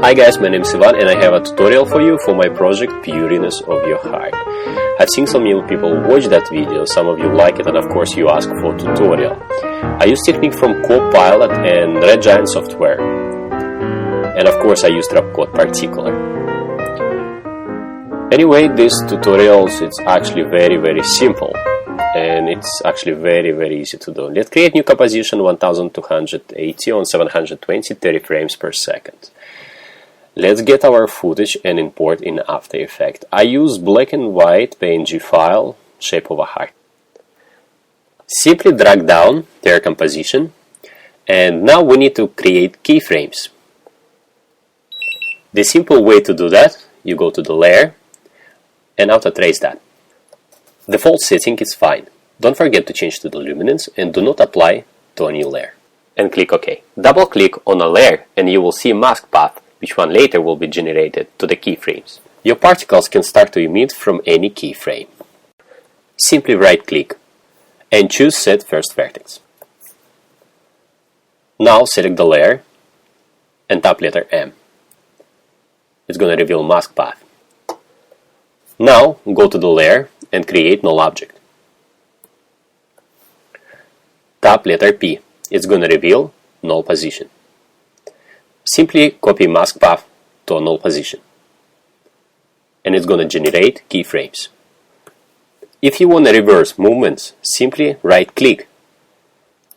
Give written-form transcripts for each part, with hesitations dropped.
Hi guys, my name is Ivan and I have a tutorial for you for my project Pureness of Your Heart. I've seen some new people watch that video, some of you like it and of course you ask for tutorial. I use technique from Copilot and Red Giant software. And of course I use Trapcode particular. Anyway, this tutorials it's actually very simple. And it's actually very easy to do. Let's create new composition 1280 on 720 30 frames per second. Let's get our footage and import in After Effects. I use black and white PNG file, shape of a heart. Simply drag down their composition, and now we need to create keyframes. The simple way to do that, you go to the layer and auto trace that. Default setting is fine. Don't forget to change to the luminance and do not apply to a new layer. And click OK. Double click on a layer and you will see mask path, which one later will be generated to the keyframes. Your particles can start to emit from any keyframe. Simply right click and choose Set First Vertex. Now select the layer and tap letter M. It's going to reveal mask path. Now go to the layer and create null object. Tap letter P. It's going to reveal null position. Simply copy mask path to a null position. And it's going to generate keyframes. If you want to reverse movements, simply right click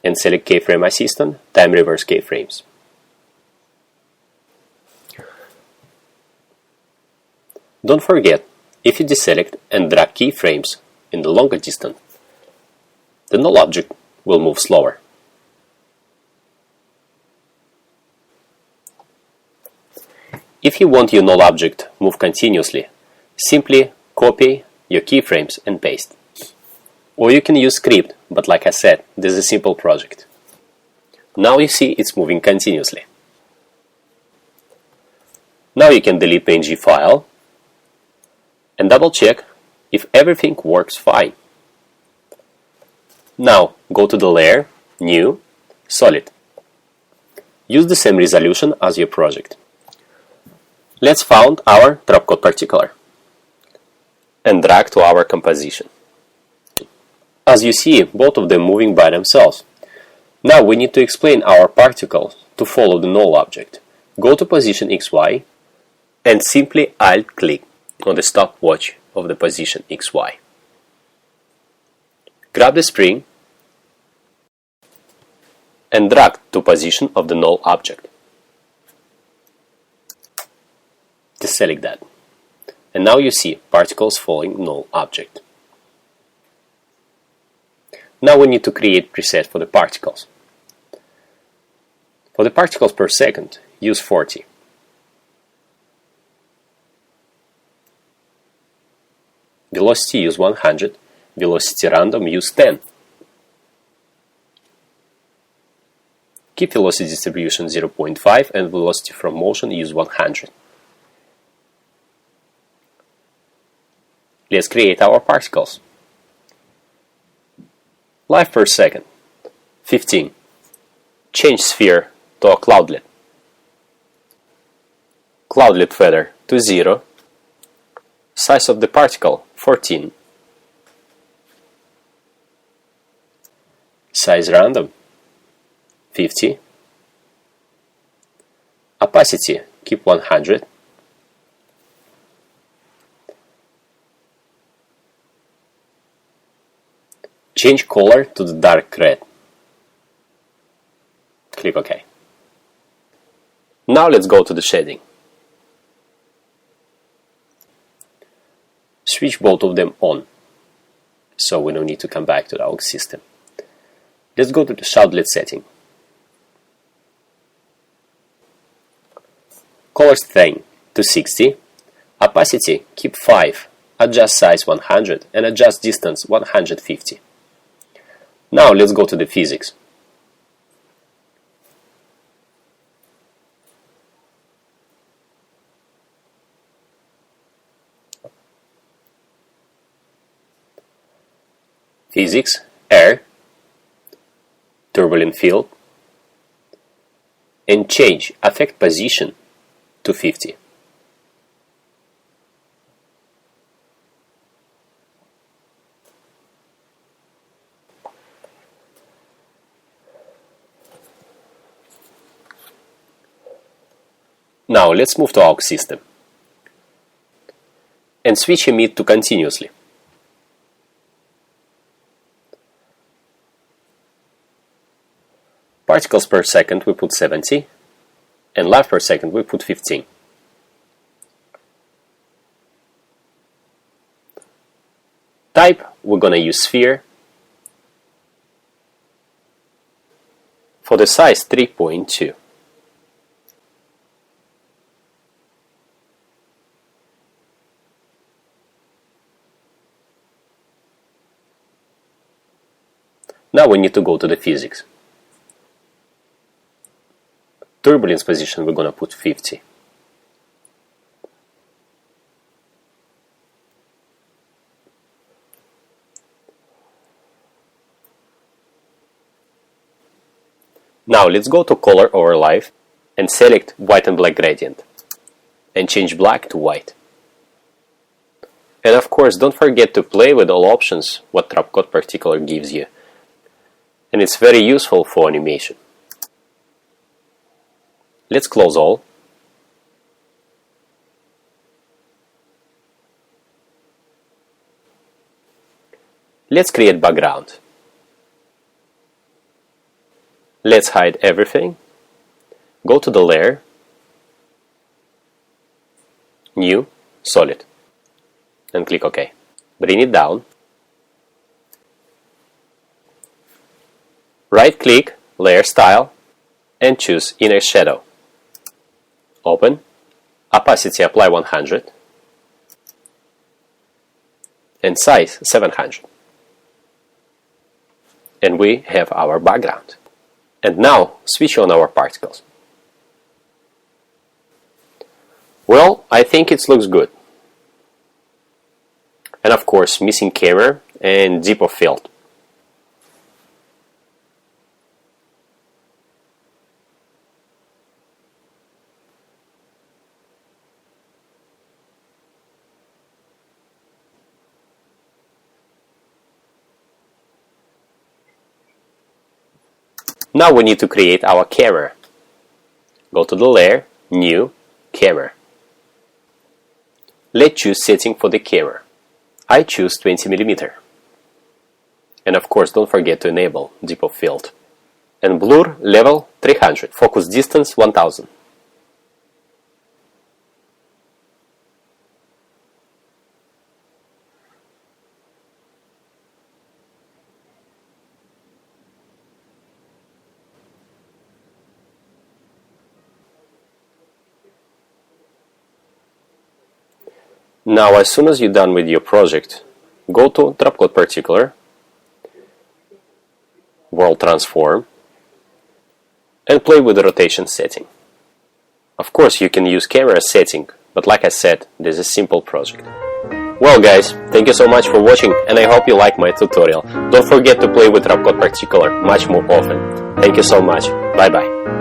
and select Keyframe Assistant, Time Reverse Keyframes. Don't forget, if you deselect and drag keyframes in the longer distance, the null object will move slower. If you want your null object move continuously, simply copy your keyframes and paste. Or you can use script, but like I said, this is a simple project. Now you see it's moving continuously. Now you can delete PNG file and double check if everything works fine. Now go to the layer, New, Solid. Use the same resolution as your project. Let's find our Trapcode particular and drag to our composition. As you see, both of them moving by themselves. Now we need to explain our particles to follow the null object. Go to position XY and simply Alt-click on the stopwatch of the position XY. Grab the spring and drag to position of the null object. Deselect that. And now you see particles following null object. Now we need to create preset for the particles. For the particles per second, use 40. Velocity use 100. Velocity random use 10. Keep velocity distribution 0.5 and velocity from motion use 100. Let's create our particles. Life per second, 15. Change sphere to a cloudlet. Cloudlet feather to 0. Size of the particle, 14. Size random, 50. Opacity, keep 100. Change color to the dark red. Click OK. Now let's go to the shading. Switch both of them on, so we don't need to come back to our system. Let's go to the shadow setting. Color strength to 60. Opacity keep 5. Adjust size 100 and adjust distance 150. Now let's go to the physics. Physics, air, turbulent field, and change affect position to 50. Now let's move to our system and switch emit to continuously. Particles per second we put 70 and life per second we put 15. Type we're gonna use sphere. For the size 3.2. Now we need to go to the physics. Turbulence position we're gonna put 50. Now let's go to color over life and select white and black gradient and change black to white. And of course don't forget to play with all options what Trapcode Particular gives you. And it's very useful for animation. Let's close all. Let's create background. Let's hide everything. Go to the layer, New, Solid, and click OK. Bring it down. Right-click, Layer Style, and choose Inner Shadow. Open, Opacity apply 100, and size 700. And we have our background. And now switch on our particles. Well, I think it looks good. And of course, missing camera and depth of field. Now we need to create our camera. Go to the layer, New, Camera. Let's choose setting for the camera. I choose 20mm. And of course don't forget to enable depth of field. And blur level 300, focus distance 1000. Now, as soon as you're done with your project, go to Trapcode Particular, World Transform, and play with the rotation setting. Of course, you can use camera setting, but like I said, this is a simple project. Well guys, thank you so much for watching, and I hope you like my tutorial. Don't forget to play with Trapcode Particular much more often. Thank you so much. Bye bye.